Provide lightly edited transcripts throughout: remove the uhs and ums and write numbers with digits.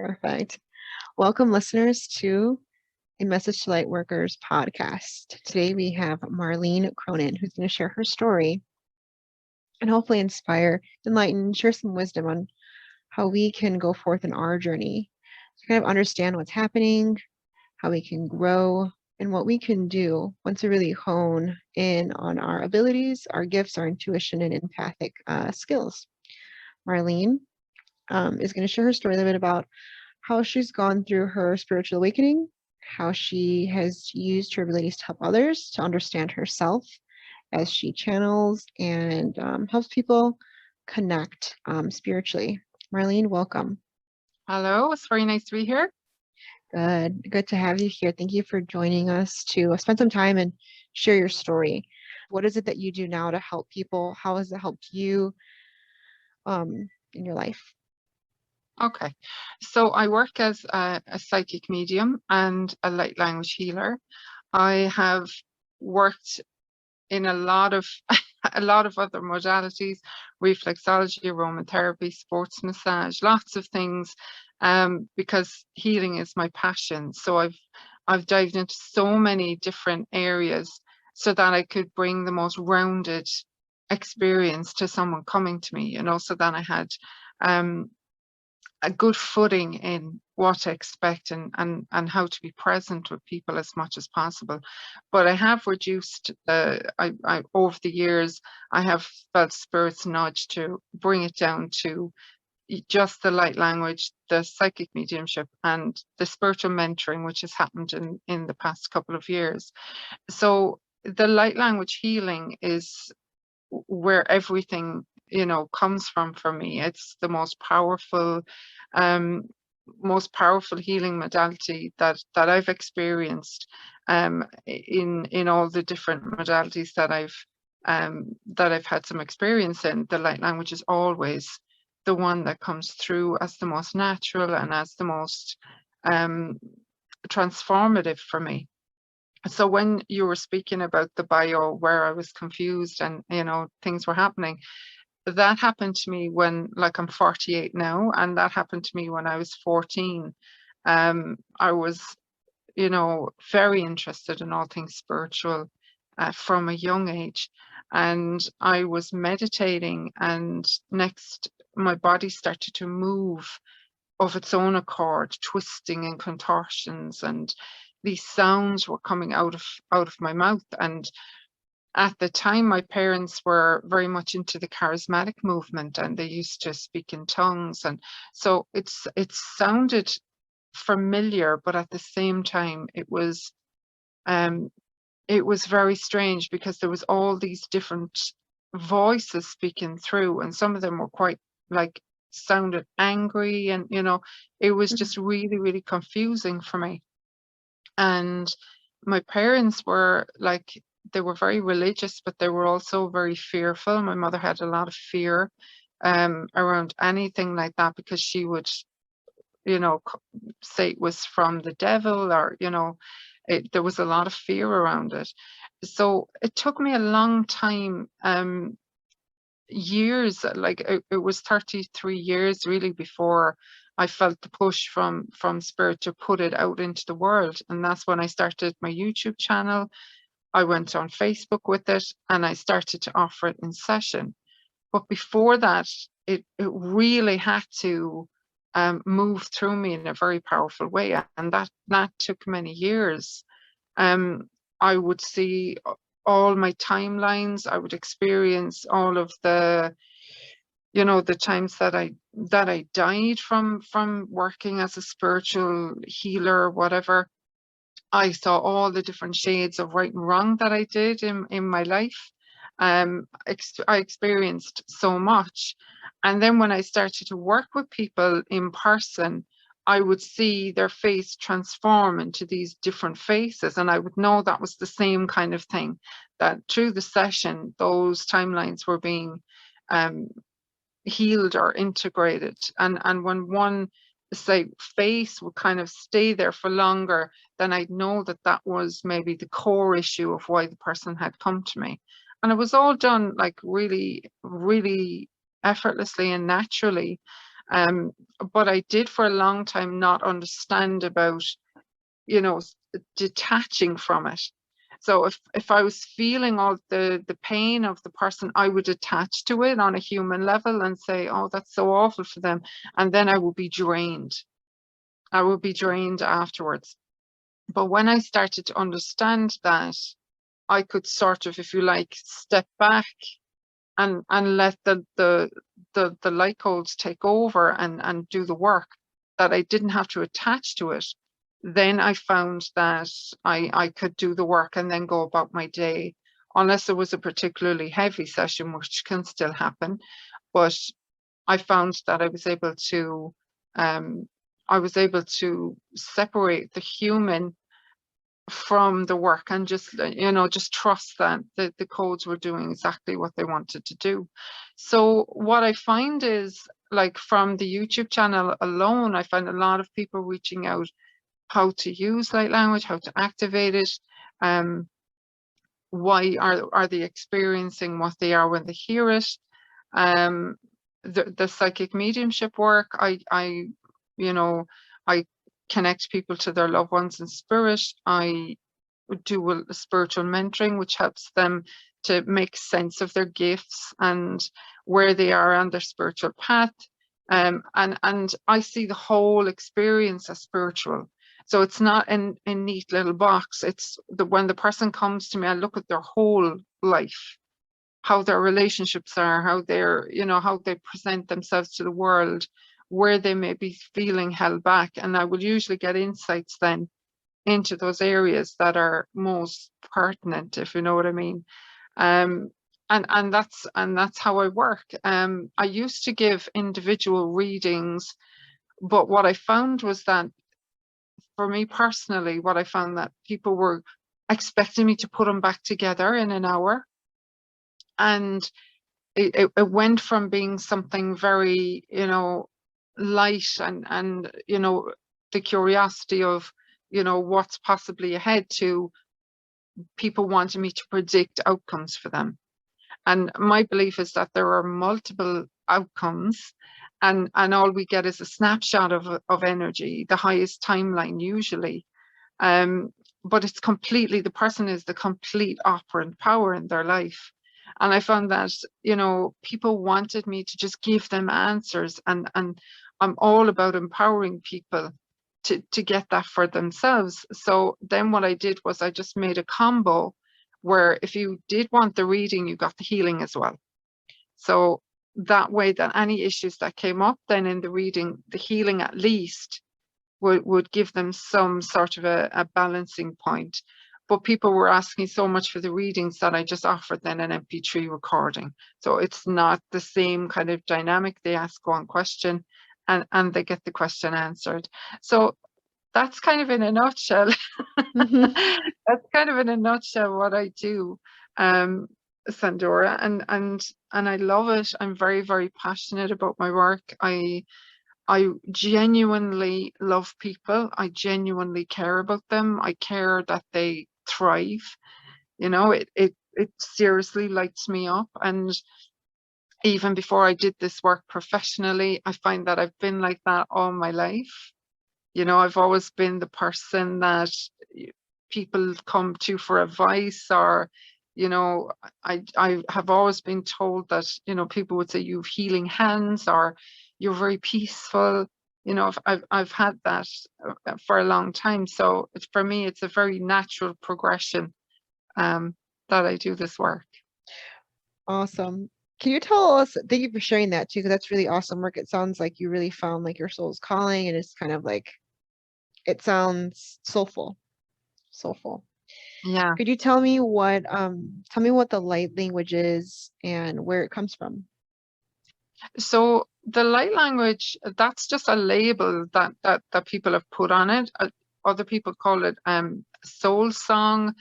Perfect. Welcome, listeners, to a Message to Lightworkers podcast. Today we have Marlene Cronin, who's going to share her story and hopefully inspire, enlighten, share some wisdom on how we can go forth in our journey to kind of understand what's happening, how we can grow, and what we can do once we really hone in on our abilities, our gifts, our intuition, and empathic skills. Marlene is going to share her story a little bit about how she's gone through her spiritual awakening, how she has used her abilities to help others to understand herself as she channels and helps people connect spiritually. Marlene, welcome. Hello, it's very nice to be here. Good to have you here. Thank you for joining us to spend some time and share your story. What is it that you do now to help people? How has it helped you in your life? Okay, so I work as a psychic medium and a light language healer. I have worked in a lot of a lot of other modalities: reflexology, aromatherapy, sports massage, lots of things, because healing is my passion. So I've dived into so many different areas so that I could bring the most rounded experience to someone coming to me, so that I had a good footing in what to expect and how to be present with people as much as possible. But I have reduced I over the years I have felt spirit's nudge to bring it down to just the light language, the psychic mediumship, and the spiritual mentoring, which has happened in the past couple of years. So the light language healing is where everything comes from for me. It's the um most powerful healing modality that I've experienced, in all the different modalities that I've had some experience in. The light language is always the one that comes through as the most natural and as the most transformative for me. So when you were speaking about the bio where I was confused and things were happening, that happened to me when, like, I'm 48 now, and that happened to me when I was 14. I was very interested in all things spiritual from a young age, and I was meditating, and next my body started to move of its own accord, twisting and contortions, and these sounds were coming out of my mouth. And at the time, my parents were very much into the charismatic movement, and they used to speak in tongues, and so it sounded familiar, but at the same time it was very strange, because there was all these different voices speaking through, and some of them were quite, like, sounded angry, and it was just really, really confusing for me. And my parents were like, they were very religious, but they were also very fearful. My mother had a lot of fear around anything like that, because she would say it was from the devil, or there was a lot of fear around it. So it took me a long time, years, like it was 33 years really, before I felt the push from spirit to put it out into the world. And that's when I started my YouTube channel. I went on Facebook with it, and I started to offer it in session. But before that, it really had to move through me in a very powerful way, and that took many years. I would see all my timelines. I would experience all of the times that I died from working as a spiritual healer, whatever. I saw all the different shades of right and wrong that I did in my life. I experienced so much. And then when I started to work with people in person, I would see their face transform into these different faces. And I would know that was the same kind of thing, that through the session, those timelines were being healed or integrated. And when one, say, face would kind of stay there for longer, then I'd know that that was maybe the core issue of why the person had come to me. And it was all done like really, really effortlessly and naturally. But I did for a long time not understand about, you know, detaching from it. So if I was feeling all the pain of the person, I would attach to it on a human level and say, oh, that's so awful for them. And then I would be drained. I would be drained afterwards. But when I started to understand that, I could sort of, if you like, step back and let the light codes take over and do the work, that I didn't have to attach to it. Then I found that I could do the work and then go about my day, unless it was a particularly heavy session, which can still happen. But I found that I was able to separate the human from the work and just, you know, just trust that the codes were doing exactly what they wanted to do. So what I find is, like, from the YouTube channel alone, I find a lot of people reaching out how to use light language, how to activate it, why are they experiencing what they are when they hear it. The psychic mediumship work, I you know, I connect people to their loved ones in spirit. I do a spiritual mentoring, which helps them to make sense of their gifts and where they are on their spiritual path. And I see the whole experience as spiritual. So it's not in a neat little box. It's when the person comes to me, I look at their whole life, how their relationships are, how they're, you know, how they present themselves to the world, where they may be feeling held back. And I will usually get insights then into those areas that are most pertinent, if you know what I mean. And that's how I work. I used to give individual readings, but what I found was that, for me personally, what I found that people were expecting me to put them back together in an hour. And it went from being something very, you know, light and, you know, the curiosity of, you know, what's possibly ahead, to people wanting me to predict outcomes for them. And my belief is that there are multiple outcomes, and all we get is a snapshot of energy, the highest timeline usually. But it's completely, the person is the complete operant power in their life. And I found that, you know, people wanted me to just give them answers, and I'm all about empowering people to get that for themselves. So then what I did was I just made a combo where if you did want the reading, you got the healing as well. So that way, that any issues that came up then in the reading, the healing at least would give them some sort of a balancing point. But people were asking so much for the readings that I just offered then an MP3 recording. So it's not the same kind of dynamic. They ask one question and they get the question answered. So that's kind of in a nutshell. Mhm. That's kind of in a nutshell what I do, Sandora, and I love it. I'm very, very passionate about my work. I genuinely love people. I genuinely care about them. I care that they thrive. You know, it seriously lights me up. And even before I did this work professionally, I find that I've been like that all my life. You know, I've always been the person that people come to for advice, or, you know, I have always been told that, you know, people would say you have healing hands, or you're very peaceful. You know, I've had that for a long time. So for me, it's a very natural progression that I do this work. Awesome. Can you tell us, thank you for sharing that too, because that's really awesome work. It sounds like you really found like your soul's calling, and it's kind of like, it sounds soulful, soulful. Yeah. Could you tell me what the light language is and where it comes from? So the light language, that's just a label that people have put on it. Other people call it soul song,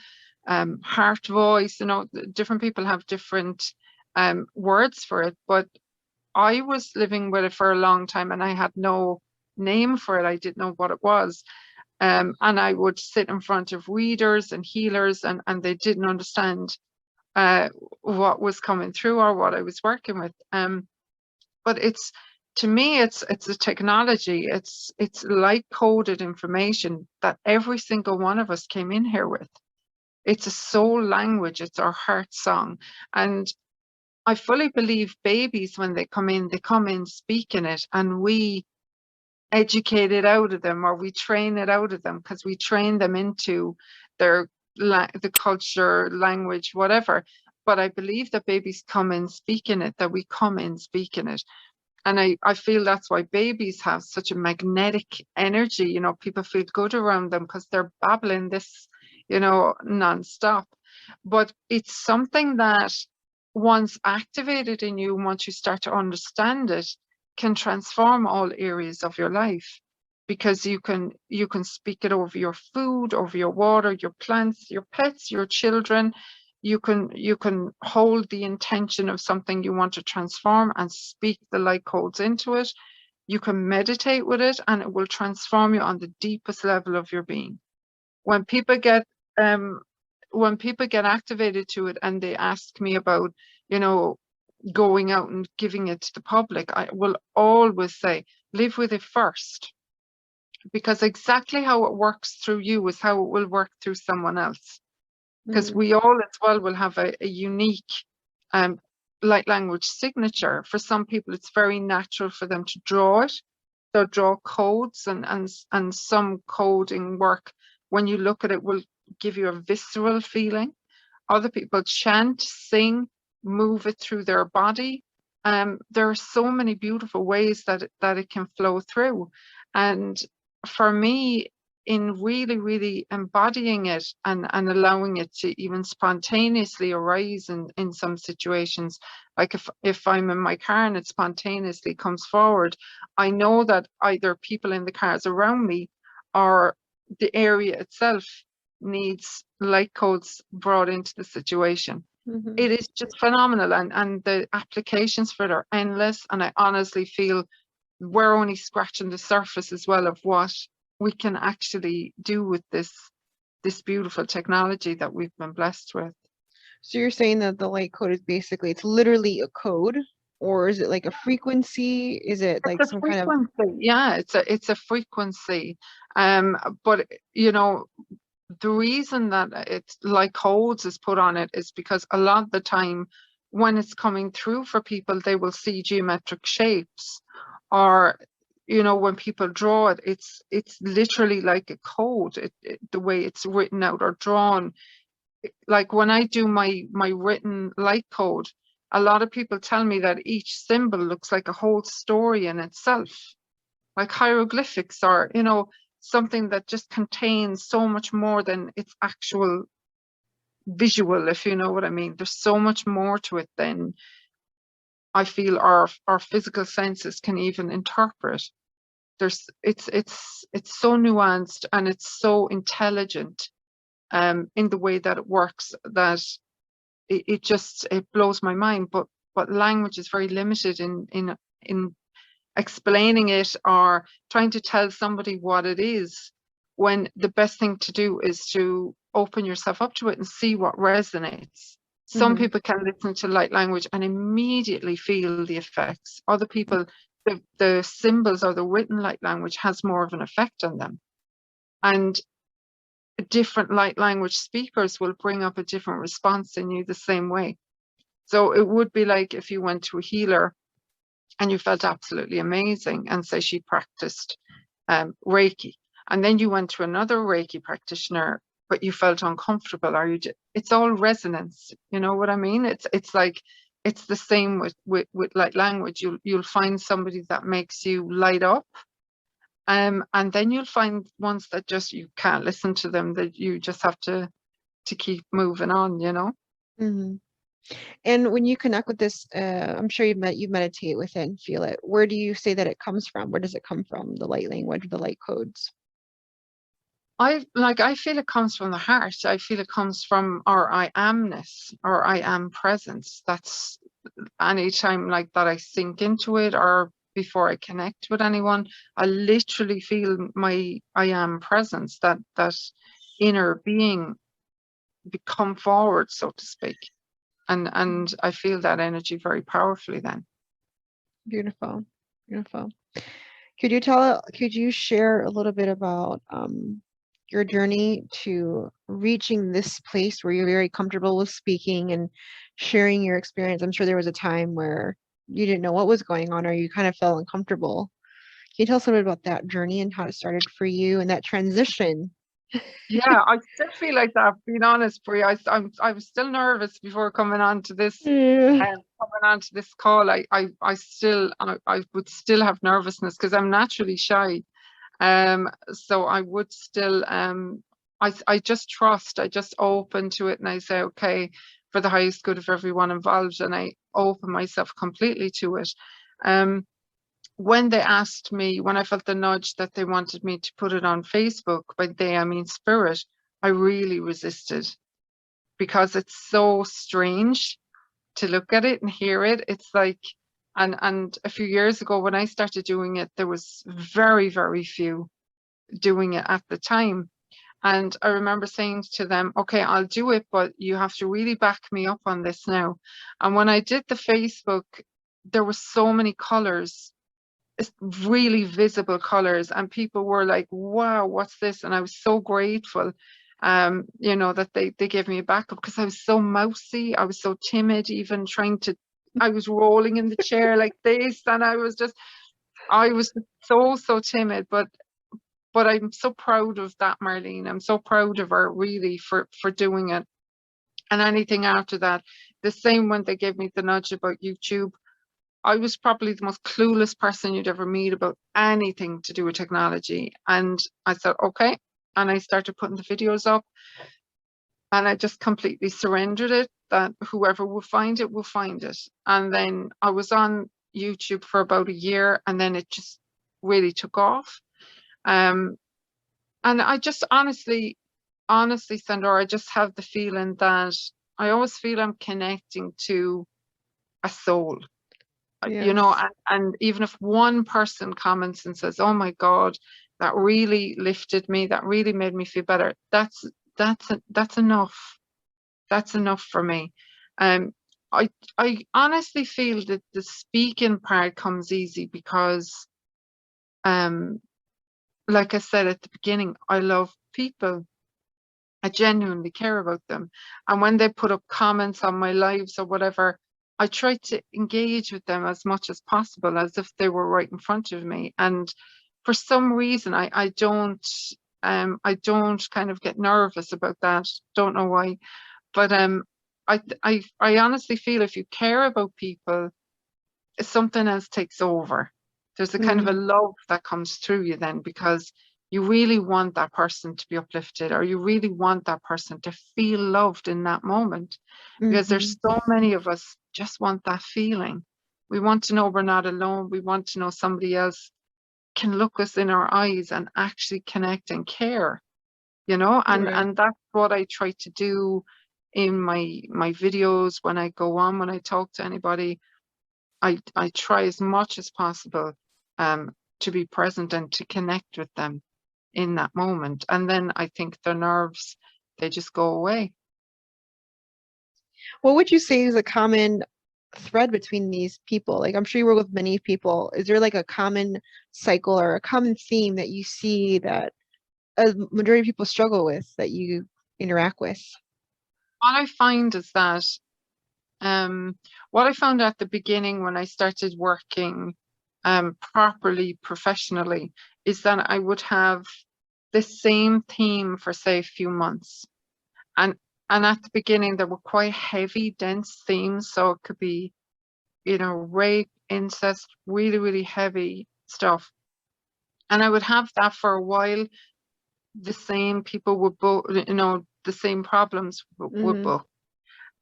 heart voice. You know, different people have different words for it. But I was living with it for a long time, and I had no name for it. I didn't know what it was. And I would sit in front of readers and healers, and they didn't understand what was coming through or what I was working with. But to me, it's a technology. It's light coded information that every single one of us came in here with. It's a soul language. It's our heart song. And I fully believe babies, when they come in speaking it, and we educate it out of them, or we train it out of them, because we train them into their the culture, language, whatever. But I believe that babies come in speaking it, that we come in speaking it. And I feel that's why babies have such a magnetic energy. You know, people feel good around them because they're babbling this, you know, nonstop. But it's something that, once activated in you, once you start to understand it, can transform all areas of your life, because you can speak it over your food, over your water, your plants, your pets, your children. You can hold the intention of something you want to transform and speak the light codes into it. You can meditate with it, and it will transform you on the deepest level of your being. When people get um when people get activated to it, and they ask me about, you know, going out and giving it to the public, I will always say, live with it first, because exactly how it works through you is how it will work through someone else. Because Mm-hmm. we all as well will have a unique um, light language signature. For some people, it's very natural for them to draw it. They'll draw codes, and some coding work, when you look at it, will give you a visceral feeling. Other people chant, sing, move it through their body. There are so many beautiful ways that it can flow through. And for me, in really, really embodying it, and allowing it to even spontaneously arise in some situations, like if I'm in my car and it spontaneously comes forward, I know that either people in the cars around me, or the area itself, needs light codes brought into the situation. Mm-hmm. It is just phenomenal, and the applications for it are endless. And I honestly feel we're only scratching the surface as well of what we can actually do with this beautiful technology that we've been blessed with. So you're saying that the light code is basically, it's literally a code, or is it like a frequency? Is it It's like a some kind of frequency, yeah. It's a frequency. But you know, the reason that it's like codes is put on it is because a lot of the time, when it's coming through for people, they will see geometric shapes, or, you know, when people draw it, it's literally like a code. The way it's written out or drawn. Like when I do my written light code, a lot of people tell me that each symbol looks like a whole story in itself, like hieroglyphics, or, you know, something that just contains so much more than its actual visual, if you know what I mean. There's so much more to it than I feel our physical senses can even interpret. It's so nuanced, and it's so intelligent in the way that it works, that it blows my mind. But language is very limited in explaining it, or trying to tell somebody what it is, when the best thing to do is to open yourself up to it and see what resonates. Some Mhm. people can listen to light language and immediately feel the effects. Other people, the symbols or the written light language has more of an effect on them. And different light language speakers will bring up a different response in you the same way. So it would be like if you went to a healer and you felt absolutely amazing, and say she practiced Reiki, and then you went to another Reiki practitioner, but you felt uncomfortable, or it's all resonance. You know what I mean? It's like, it's the same with light language. You'll find somebody that makes you light up, and then you'll find ones that just, you can't listen to them, that you just have to keep moving on, you know. Mhm. And when you connect with this, I'm sure you meditate with it and feel it. Where do you say that it comes from? Where does it come from? The light language, the light codes. I feel it comes from the heart. I feel it comes from our I amness, or I am presence. That's anytime like that I sink into it, or before I connect with anyone, I literally feel my I am presence, that inner being become forward, so to speak. And I feel that energy very powerfully then. Beautiful. Beautiful. Could you share a little bit about your journey to reaching this place where you're very comfortable with speaking and sharing your experience? I'm sure there was a time where you didn't know what was going on or you kind of felt uncomfortable. Can you tell us a little bit about that journey and how it started for you and that transition? Yeah, I still feel like that, being honest, Bri. I was still nervous before Yeah. coming on to this call. I would still have nervousness because I'm naturally shy. So I would still I just trust, I just open to it and I say, okay, for the highest good of everyone involved, and I open myself completely to it. Um, when they asked me, when I felt the nudge that they wanted me to put it on Facebook, by they I mean Spirit, I really resisted because it's so strange to look at it and hear it. It's like, and a few years ago when I started doing it, there was very, very few doing it at the time. And I remember saying to them, okay, I'll do it, but you have to really back me up on this now. And when I did the Facebook, there were so many colors, really visible colors, and people were like, wow, what's this? And I was so grateful, that they gave me a backup, because I was so mousy, I was so timid, even trying to, I was rolling in the chair like this, and I was so timid, but I'm so proud of that, Marlene. I'm so proud of her, really, for doing it. And anything after that, the same when they gave me the nudge about YouTube, I was probably the most clueless person you'd ever meet about anything to do with technology. And I said, okay. And I started putting the videos up, and I just completely surrendered it, that whoever will find it will find it. And then I was on YouTube for about a year, and then it just really took off. Um, and I just honestly, Sandora, I just have the feeling that I always feel I'm connecting to a soul. Yes. And even if one person comments and says, oh my God, that really lifted me, that really made me feel better, that's enough. That's enough for me. Um, I honestly feel that the speaking part comes easy because, um, like I said at the beginning, I love people. I genuinely care about them. And when they put up comments on my lives or whatever, I try to engage with them as much as possible, as if they were right in front of me. And for some reason, I don't kind of get nervous about that. Don't know why. But I honestly feel if you care about people, something else takes over. There's a kind of a Mm, love that comes through you then, because you really want that person to be uplifted, or you really want that person to feel loved in that moment, because hmm. there's so many of us just want that feeling. We want to know we're not alone. We want to know somebody else can look us in our eyes and actually connect and care, Right. and that's what I try to do in my videos, when I go on, when I talk to anybody. I try as much as possible, to be present and to connect with them in that moment. And then I think their nerves, they just go away. What would you say is a common thread between these people? Like, I'm sure you work with many people. Is there like a common cycle or a common theme that you see that a majority of people struggle with that you interact with? What I find is that, what I found at the beginning when I started working, properly, professionally, is that I would have the same theme for, say, a few months. And and at the beginning there were quite heavy, dense themes. So it could be, rape, incest, really, really heavy stuff. And I would have that for a while. The same people would book, the same problems would Hmm. book.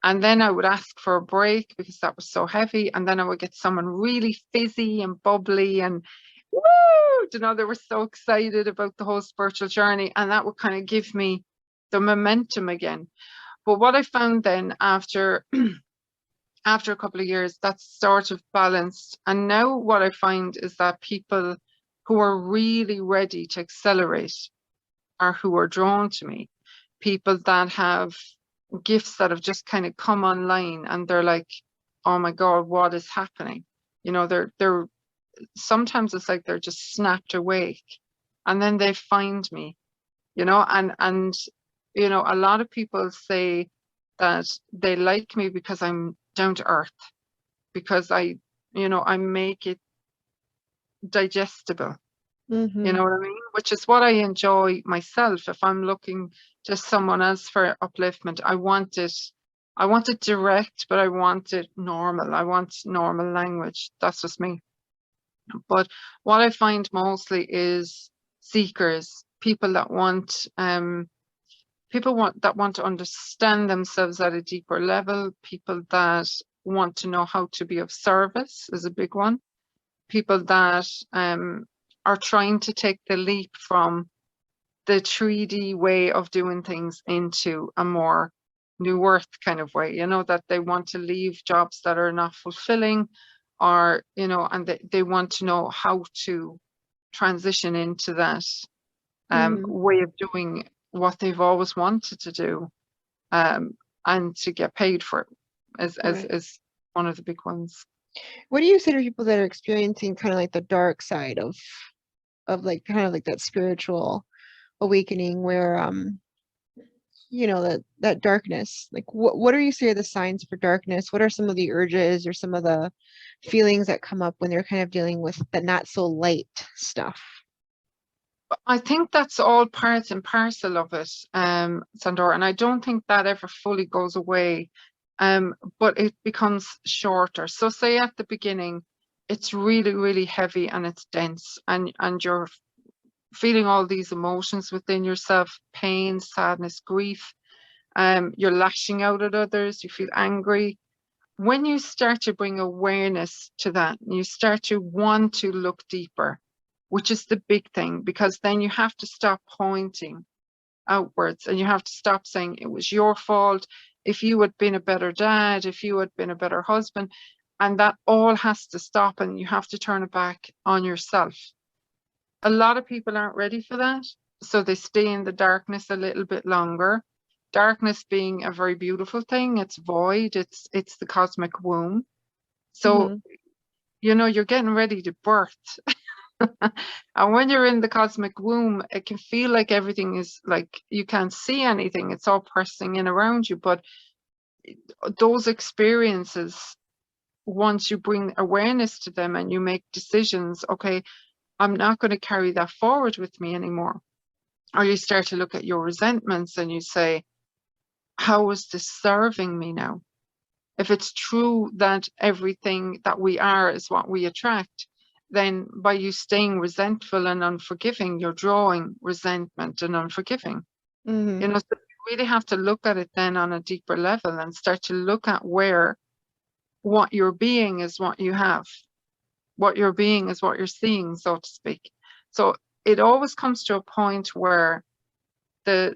And then I would ask for a break because that was so heavy. And then I would get someone really fizzy and bubbly and woo, they were so excited about the whole spiritual journey. And that would kind of give me the momentum again. But what I found then, after after a couple of years, that's sort of balanced. And now what I find is that people who are really ready to accelerate are who are drawn to me. People that have gifts that have just kind of come online, and they're like, oh my God, what is happening? They're sometimes it's like they're just snapped awake, and then they find me, and a lot of people say that they like me because I'm down to earth, because I make it digestible. You Mm-hmm. know what I mean? Which is what I enjoy myself. If I'm looking to someone else for upliftment, I want it direct, but I want it normal. I want normal language. That's just me. But what I find mostly is seekers, people that want to understand themselves at a deeper level, people that want to know how to be of service is a big one. People that are trying to take the leap from the 3D way of doing things into a more new earth kind of way, that they want to leave jobs that are not fulfilling, or, and they want to know how to transition into that Mm-hmm. way of doing what they've always wanted to do, um, and to get paid for it Right. is one of the big ones. What do you say to people that are experiencing kind of like the dark side of like kind of like that spiritual awakening where that darkness, like what are you say are the signs for darkness? What are some of the urges or some of the feelings that come up when they're kind of dealing with the not so light stuff? I think that's all part and parcel of it, Sandora, and I don't think that ever fully goes away, but it becomes shorter. So say at the beginning, it's really, really heavy and it's dense, and you're feeling all these emotions within yourself: pain, sadness, grief. You're lashing out at others, you feel angry. When you start to bring awareness to that, you start to want to look deeper, which is the big thing, because then you have to stop pointing outwards and you have to stop saying it was your fault. If you had been a better dad, if you had been a better husband, and that all has to stop, and you have to turn it back on yourself. A lot of people aren't ready for that, so they stay in the darkness a little bit longer. Darkness being a very beautiful thing, it's void, it's the cosmic womb. So, Mm-hmm. you're getting ready to birth. And when you're in the cosmic womb, it can feel like everything is like you can't see anything. It's all pressing in around you. But those experiences, once you bring awareness to them and you make decisions, okay, I'm not going to carry that forward with me anymore. Or you start to look at your resentments and you say, how is this serving me now? If it's true that everything that we are is what we attract, then by you staying resentful and unforgiving, you're drawing resentment and unforgiving. Mm-hmm. So you really have to look at it then on a deeper level and start to look at where what you're being is what you have. What you're being is what you're seeing, so to speak. So it always comes to a point where the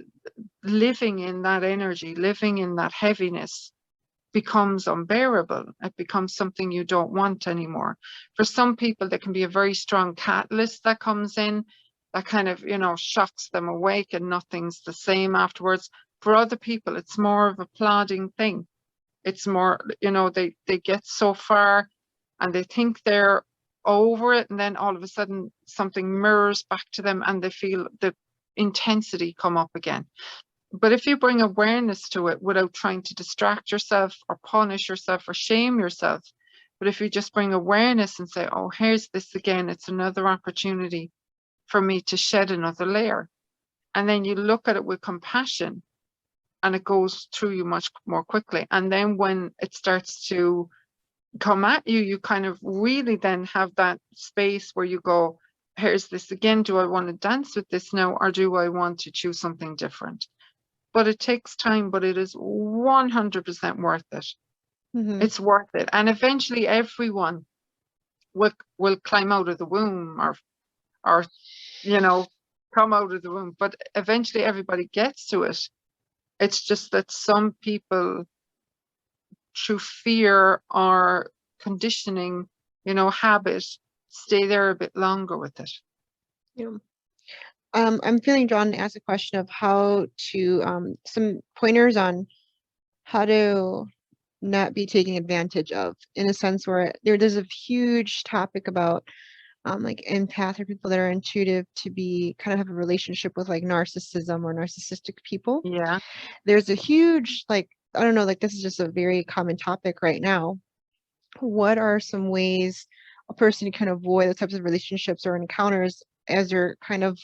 living in that energy, living in that heaviness, becomes unbearable. It becomes something you don't want anymore. For some people, there can be a very strong catalyst that comes in that kind of, shocks them awake and nothing's the same afterwards. For other people, it's more of a plodding thing. It's more, they get so far and they think they're over it, and then all of a sudden something mirrors back to them and they feel the intensity come up again. But if you bring awareness to it without trying to distract yourself or punish yourself or shame yourself, but if you just bring awareness and say, oh, here's this again, it's another opportunity for me to shed another layer. And then you look at it with compassion and it goes through you much more quickly. And then when it starts to come at you, you kind of really then have that space where you go, here's this again. Do I want to dance with this now, or do I want to choose something different? But it takes time, but it is 100% worth it. Mm-hmm. It's worth it. And eventually everyone will climb out of the womb or, you know, come out of the womb. But eventually everybody gets to it. It's just that some people, through fear or conditioning, habit, stay there a bit longer with it. Yeah. I'm feeling drawn to ask a question of how to some pointers on how to not be taken advantage of, in a sense where there's a huge topic about like empath or people that are intuitive to be kind of have a relationship with like narcissism or narcissistic people. Yeah. There's a huge like, I don't know, like this is just a very common topic right now. What are some ways a person can avoid the types of relationships or encounters as you're kind of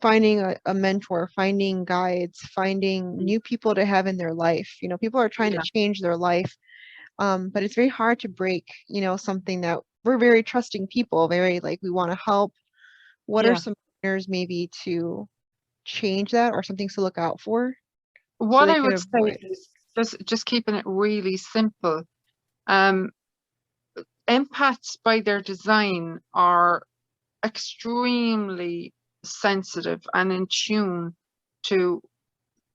finding a mentor, finding guides, finding new people to have in their life? You know, people are trying to Yeah. change their life, but it's very hard to break, you know, something that we're very trusting people, very like we want to help. What are Yeah. some pointers maybe to change that or some things to look out for so What they I can would say avoid? is just keeping it really simple. Um, Empaths by their design are extremely sensitive and in tune to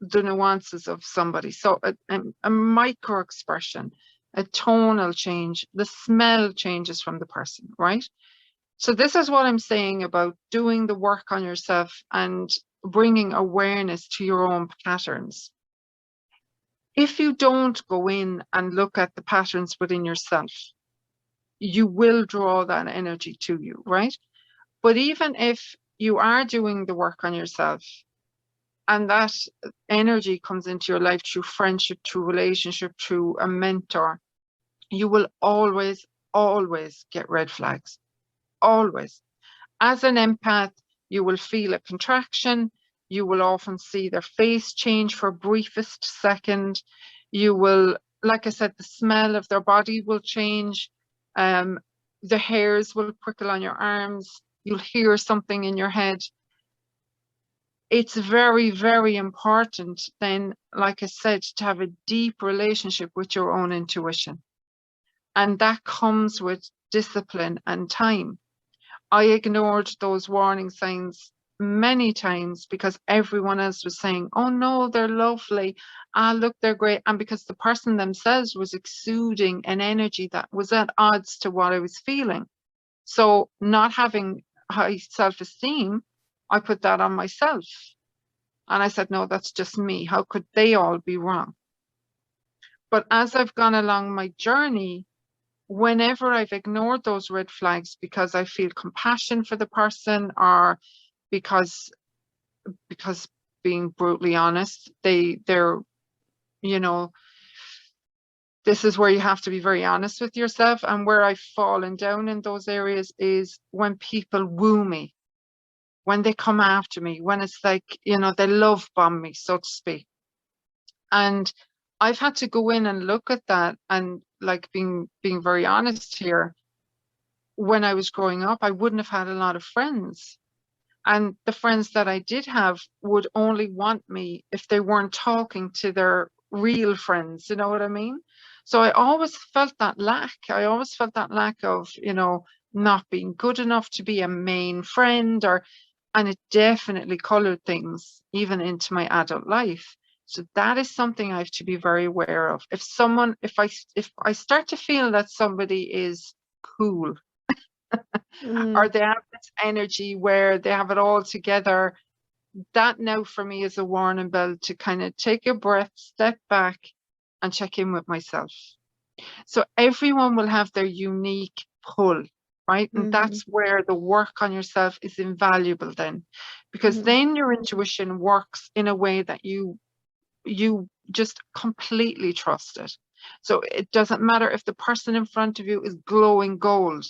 the nuances of somebody. So a micro expression, a tonal change, the smell changes from the person, right? So this is what I'm saying about doing the work on yourself and bringing awareness to your own patterns. If you don't go in and look at the patterns within yourself, you will draw that energy to you, right? But even if you are doing the work on yourself and that energy comes into your life through friendship, through relationship, through a mentor, you will always, always get red flags. Always. As an empath, you will feel a contraction. You will often see their face change for briefest second. You will, like I said, the smell of their body will change. Um, the hairs will prickle on your arms. You'll hear something in your head. It's very, very important then, like I said, to have a deep relationship with your own intuition. And that comes with discipline and time. I ignored those warning signs many times because everyone else was saying, oh no, they're lovely. Ah, look, they're great. And because the person themselves was exuding an energy that was at odds to what I was feeling. So not having high self-esteem, I put that on myself. And I said, no, that's just me. How could they all be wrong? But as I've gone along my journey, whenever I've ignored those red flags because I feel compassion for the person or because because being brutally honest, they're, you know, this is where you have to be very honest with yourself. And where I've fallen down in those areas is when people woo me, when they come after me, when it's like, you know, they love bomb me, so to speak. And I've had to go in and look at that and like being very honest here. When I was growing up, I wouldn't have had a lot of friends. And the friends that I did have would only want me if they weren't talking to their real friends. You know what I mean? So I always felt that lack. I always felt that lack of, you know, not being good enough to be a main friend or, and it definitely colored things even into my adult life. So that is something I have to be very aware of. If I start to feel that somebody is cool Mm, or they have this energy where they have it all together, that now for me is a warning bell to kind of take a breath, step back, and check in with myself. So everyone will have their unique pull, right? And mhm, that's where the work on yourself is invaluable then, because mhm, then your intuition works in a way that you just completely trust it. So it doesn't matter if the person in front of you is glowing gold.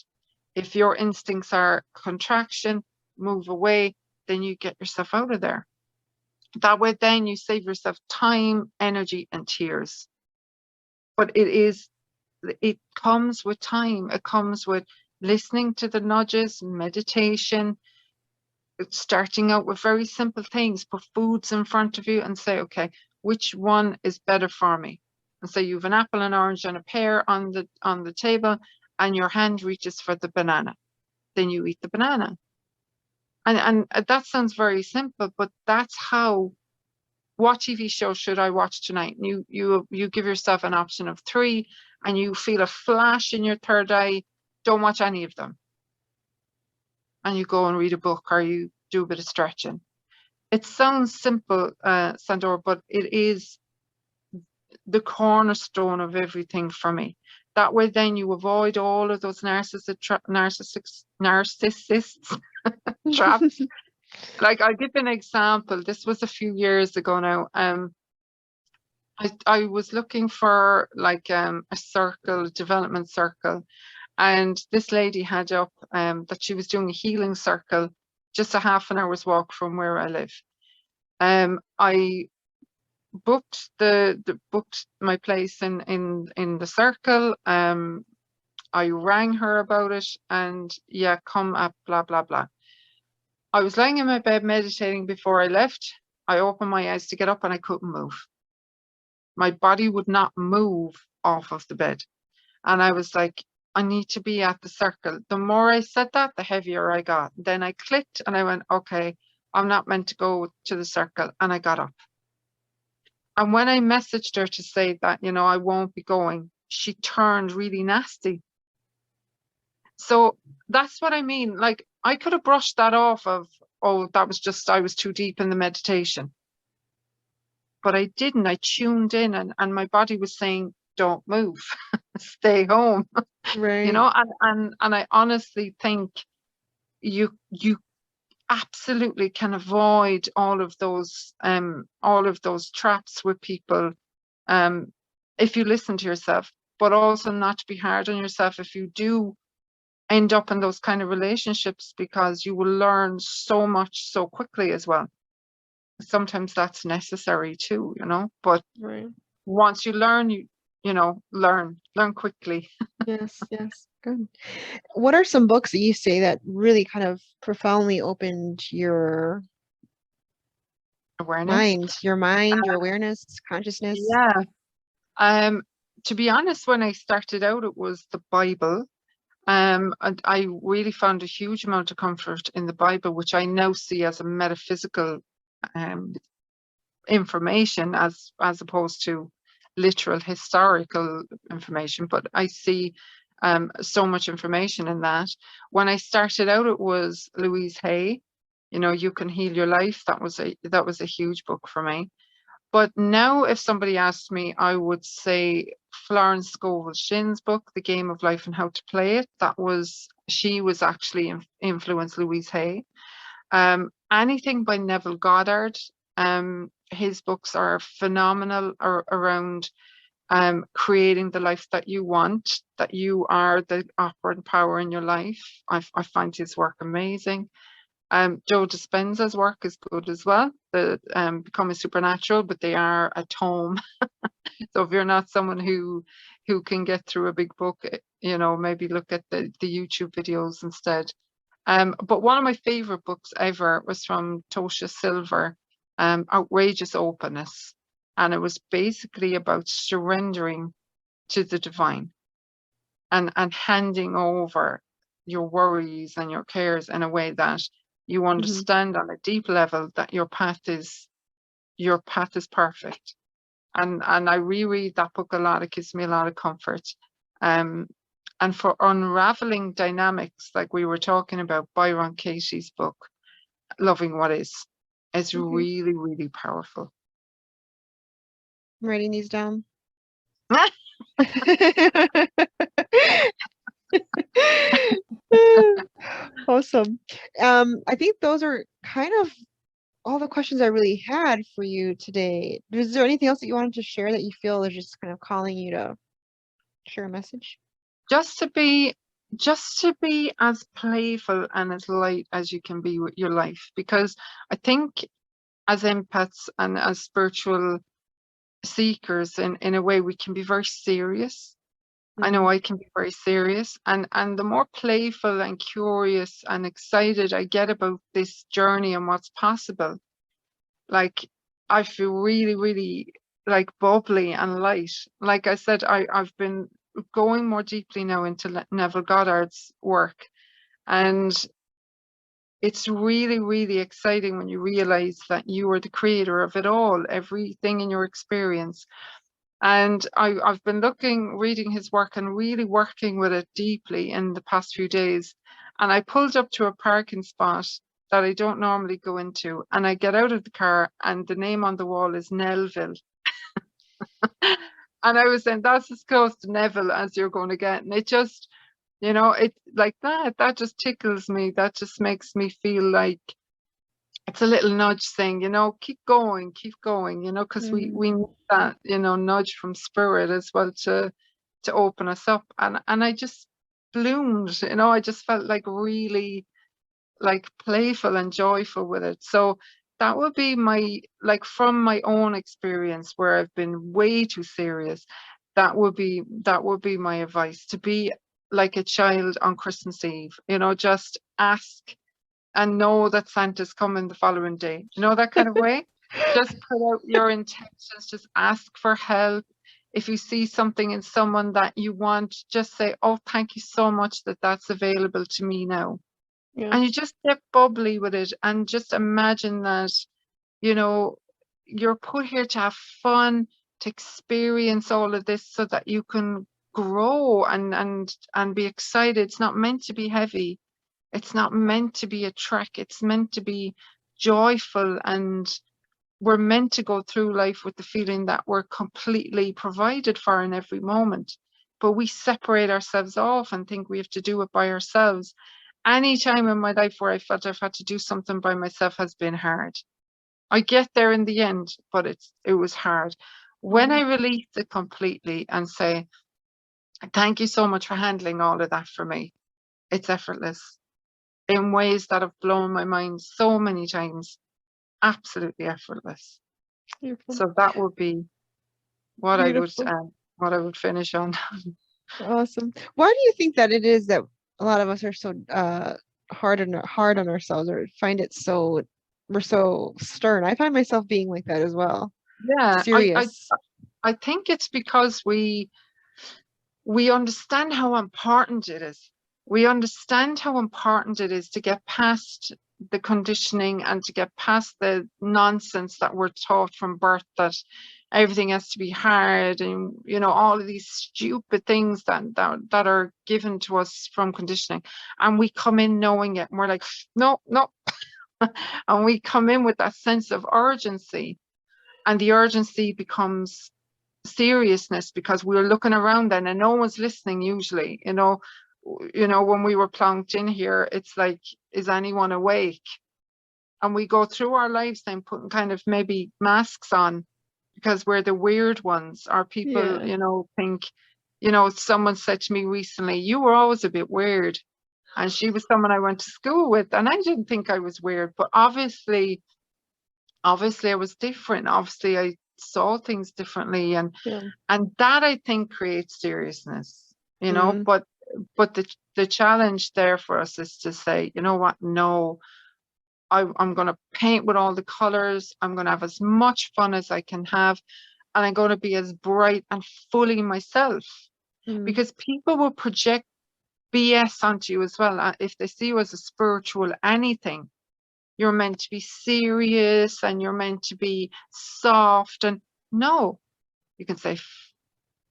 If your instincts are contraction, move away, then you get yourself out of there. That way, then you save yourself time, energy, and tears. But it comes with time. It comes with listening to the nudges, meditation, starting out with very simple things. Put foods in front of you and say, okay, which one is better for me? And say you have an apple, an orange, and a pear on the table, and your hand reaches for the banana. Then you eat the banana. And that sounds very simple, but that's how. What TV show should I watch tonight? And you give yourself an option of three, and you feel a flash in your third eye. Don't watch any of them, and you go and read a book or you do a bit of stretching. It sounds simple, Sandor, but it is the cornerstone of everything for me. That way, then you avoid all of those narcissists traps. Like, I'll give an example. This was a few years ago now. I was looking for like a circle, development circle, and this lady had up that she was doing a healing circle just a half an hour's walk from where I live. I booked booked my place in the circle. I rang her about it, and yeah, come up, blah blah blah. I was lying in my bed meditating before I left. I opened my eyes to get up and I couldn't move. My body would not move off of the bed. And I was like, I need to be at the circle. The more I said that, the heavier I got. Then I clicked and I went, okay, I'm not meant to go to the circle. And I got up. And when I messaged her to say that, you know, I won't be going, she turned really nasty. So that's what I mean. Like, I could have brushed that off of, oh, that was just, I was too deep in the meditation. But I didn't. I tuned in, and my body was saying, don't move, stay home. Right. You know, and I honestly think you absolutely can avoid all of those traps with people if you listen to yourself, but also not to be hard on yourself if you do end up in those kind of relationships, because you will learn so much so quickly as well. Sometimes that's necessary too, you know, but Right. once you learn, you know, learn quickly. Yes, yes. Good. What are some books that you say that really kind of profoundly opened your Awareness. your mind, your awareness, consciousness? Yeah. To be honest, when I started out, it was the Bible. And I really found a huge amount of comfort in the Bible, which I now see as a metaphysical information as opposed to literal historical information. But I see so much information in that. When I started out, it was Louise Hay, you know, You Can Heal Your Life. That was a huge book for me. But now, if somebody asked me, I would say Florence Scovel Shinn's book, The Game of Life and How to Play It. She was actually influenced Louise Hay. Anything by Neville Goddard. His books are phenomenal around creating the life that you want, that you are the operant power in your life. I find his work amazing. Joe Dispenza's work is good as well. The Becoming Supernatural, but they are a tome. So if you're not someone who can get through a big book, you know, maybe look at the YouTube videos instead. But one of my favorite books ever was from Tosha Silver, Outrageous Openness. And it was basically about surrendering to the divine and handing over your worries and your cares in a way that you understand on a deep level that your path is perfect. And I reread that book a lot. It gives me a lot of comfort. And for unraveling dynamics, like we were talking about, Byron Katie's book, Loving What Is really, really powerful. I'm writing these down. Awesome. I think those are kind of all the questions I really had for you today. Is there anything else that you wanted to share that you feel is just kind of calling you to share a message? Just to be as playful and as light as you can be with your life, because I think as empaths and as spiritual seekers, in a way, we can be very serious. I know I can be very serious, and the more playful and curious and excited I get about this journey and what's possible, like, I feel really, really like bubbly and light. Like I said, I've been going more deeply now into Neville Goddard's work, and it's really, really exciting when you realize that you are the creator of it all, everything in your experience. And I've been reading his work and really working with it deeply in the past few days. And I pulled up to a parking spot that I don't normally go into. And I get out of the car and the name on the wall is Nellville. And I was saying, that's as close to Neville as you're going to get. And it just, it like that just tickles me. That just makes me feel like it's a little nudge saying, keep going, because we need that, nudge from spirit as well to open us up. And I just bloomed, I just felt like really like playful and joyful with it. So that would be my, like, from my own experience where I've been way too serious, that would be my advice, to be like a child on Christmas Eve, just ask and know that Santa's coming the following day, that kind of way. Just put out your intentions, just ask for help. If you see something in someone that you want, just say, oh, thank you so much that that's available to me now. Yeah. And you just get bubbly with it, and just imagine that, you're put here to have fun, to experience all of this so that you can grow and be excited. It's not meant to be heavy. It's not meant to be a trek. It's meant to be joyful, and we're meant to go through life with the feeling that we're completely provided for in every moment. But we separate ourselves off and think we have to do it by ourselves. Any time in my life where I felt I've had to do something by myself has been hard. I get there in the end, but it was hard. When I release it completely and say, thank you so much for handling all of that for me, it's effortless in ways that have blown my mind so many times. Absolutely effortless. Beautiful. So that would be what I would Beautiful. what I would finish on. Awesome. Why do you think that it is that a lot of us are so hard on ourselves, or find it so we're so stern? I find myself being like that as well. Yeah, Serious. I think it's because we understand how important it is. We understand how important it is to get past the conditioning and to get past the nonsense that we're taught from birth, that everything has to be hard, and all of these stupid things that are given to us from conditioning. And we come in knowing it, and we're like, no, no. And we come in with that sense of urgency, and the urgency becomes seriousness because we're looking around then and no one's listening usually. When we were plonked in here, it's like, is anyone awake? And we go through our lives then putting kind of maybe masks on because we're the weird ones. Our people, Yeah. think, someone said to me recently, you were always a bit weird. And she was someone I went to school with, and I didn't think I was weird, but obviously I was different. Obviously I saw things differently, and Yeah. that I think creates seriousness, Mm. but the challenge there for us is to say, you know what, no, I'm going to paint with all the colors. I'm going to have as much fun as I can have, and I'm going to be as bright and fully myself, Mm. because people will project BS onto you as well. If they see you as a spiritual anything, you're meant to be serious and you're meant to be soft. And no, you can say,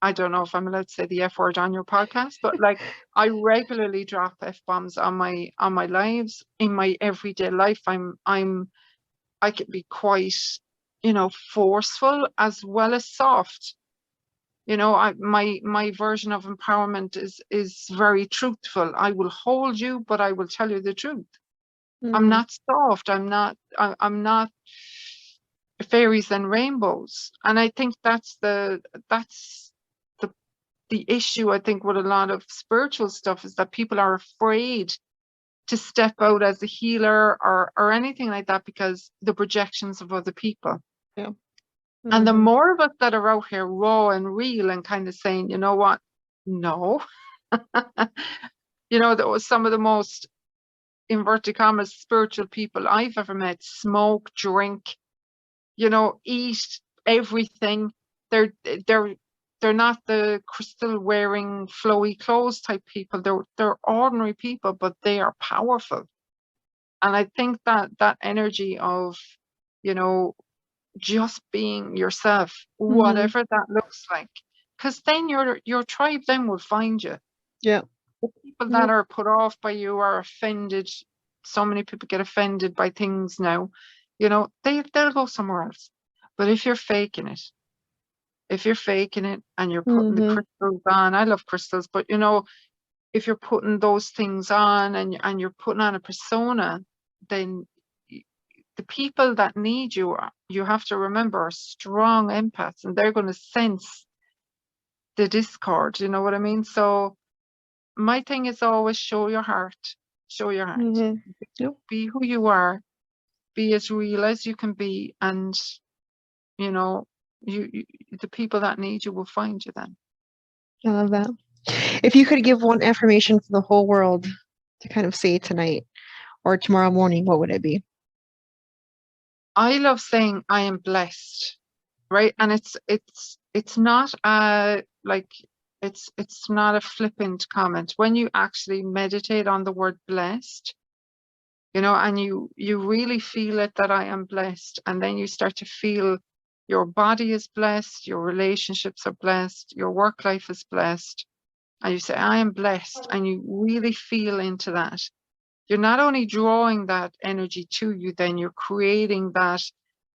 I don't know if I'm allowed to say the F word on your podcast, but like, I regularly drop F bombs on my lives in my everyday life. I can be quite, forceful as well as soft. My version of empowerment is very truthful. I will hold you, but I will tell you the truth. I'm Mm. not soft. I'm not fairies and rainbows. And I think that's the the issue, I think, with a lot of spiritual stuff, is that people are afraid to step out as a healer or anything like that because the projections of other people. Yeah. And the Mm-hmm. more of us that are out here raw and real and kind of saying, you know what, no. That was some of the most, inverted commas, spiritual people I've ever met. Smoke, drink, eat everything. They're they're they're not the crystal wearing flowy clothes type people. They're ordinary people, but they are powerful. And I think that energy of, you know, just being yourself, Mm-hmm. whatever that looks like, because then your tribe then will find you. Yeah. The people that Yep. are put off by you are offended. So many people get offended by things now. They'll go somewhere else. But if you're faking it, If you're faking it and you're putting the Mm-hmm. crystals on, I love crystals, but you know, if you're putting those things on and you're putting on a persona, then the people that need you, you have to remember, are strong empaths, and they're going to sense the discord. You know what I mean? So my thing is always show your heart. Show your heart. Mm-hmm. Yep. Be who you are. Be as real as you can be, and you know, you the people that need you will find you then. I love that. If you could give one affirmation for the whole world to kind of say tonight or tomorrow morning, what would it be? I love saying I am blessed, right? And it's not like it's not a flippant comment. When you actually meditate on the word blessed, you know, and you really feel it, that I am blessed, and then you start to feel your body is blessed, your relationships are blessed, your work life is blessed, and you say I am blessed, and you really feel into that. You're not only drawing that energy to you, then you're creating that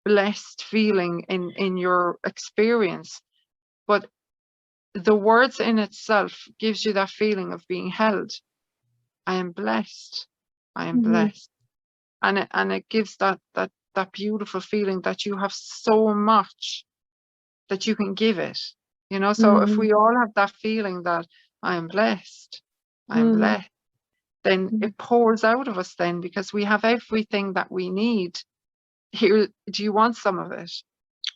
blessed feeling in your experience. But the words in itself gives you that feeling of being held. I am blessed. I am Mm-hmm. blessed. And it gives that beautiful feeling that you have so much that you can give it. You know, so if Mm-hmm. we all have that feeling that I am blessed, I am Mm-hmm. blessed, then it pours out of us then, because we have everything that we need. Here, do you want some of it?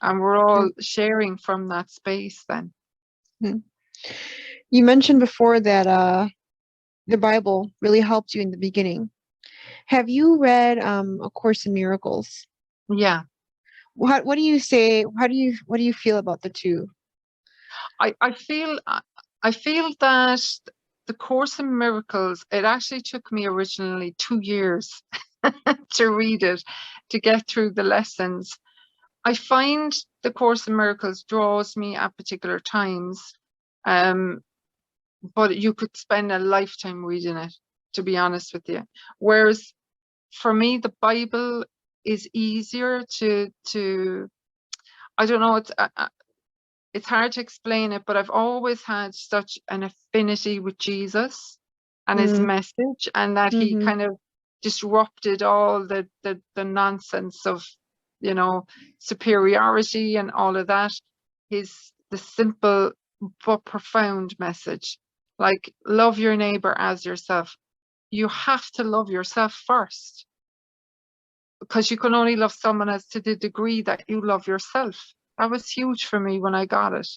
And we're all sharing from that space then. Mm-hmm. You mentioned before that the Bible really helped you in the beginning. Have you read A Course in Miracles? Yeah, What do you say? What do you feel about the two? I feel that the Course in Miracles, it actually took me originally 2 years to read it, to get through the lessons. I find the Course in Miracles draws me at particular times, um, but you could spend a lifetime reading it, to be honest with you. Whereas for me, the Bible is easier to I don't know, it's hard to explain it, but I've always had such an affinity with Jesus and his Mm, message, and that he mm-hmm. kind of disrupted all the nonsense of, you know, superiority and all of that. The simple but profound message, like love your neighbor as yourself. You have to love yourself first, because you can only love someone else to the degree that you love yourself. That was huge for me when I got it.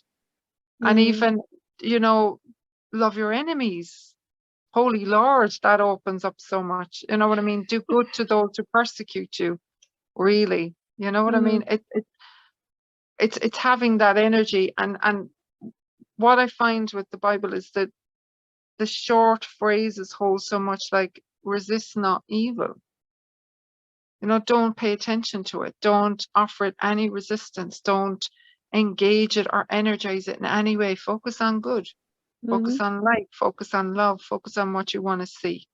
And Mm-hmm. even, you know, love your enemies. Holy Lord, that opens up so much. You know what I mean? Do good to those who persecute you. Really, you know what I Mm-hmm. mean? It's having that energy, and what I find with the Bible is that the short phrases hold so much, like resist not evil. You know, don't pay attention to it. Don't offer it any resistance. Don't engage it or energize it in any way. Focus on good. Mm-hmm. Focus on light. Focus on love. Focus on what you want to see.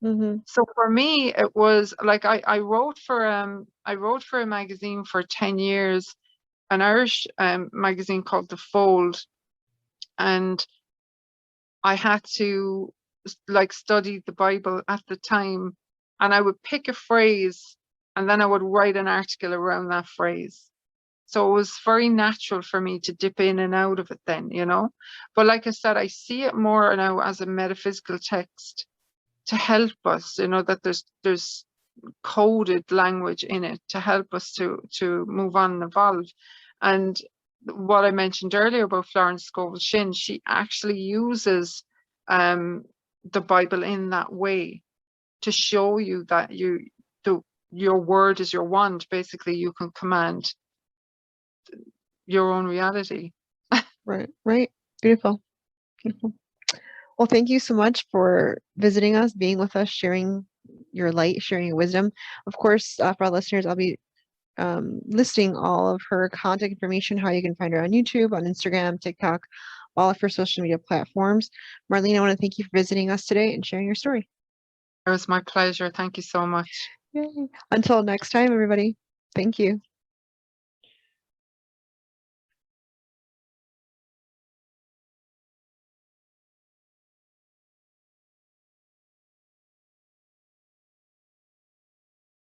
Mm-hmm. So for me, it was like I wrote for a magazine for 10 years, an Irish magazine called The Fold, and I had to like study the Bible at the time, and I would pick a phrase and then I would write an article around that phrase. So it was very natural for me to dip in and out of it then, you know. But like I said, I see it more now as a metaphysical text to help us, you know, that there's coded language in it to help us to move on and evolve. And what I mentioned earlier about Florence Scovel Shinn, she actually uses um, the Bible in that way to show you that your word is your wand. Basically, you can command your own reality. Right. Right. Beautiful. Beautiful. Well, thank you so much for visiting us, being with us, sharing your light, sharing your wisdom. Of course, for our listeners, I'll be listing all of her contact information, how you can find her on YouTube, on Instagram, TikTok, all of her social media platforms. Marlene, I want to thank you for visiting us today and sharing your story. It was my pleasure. Thank you so much. Yay. Until next time, everybody. Thank you.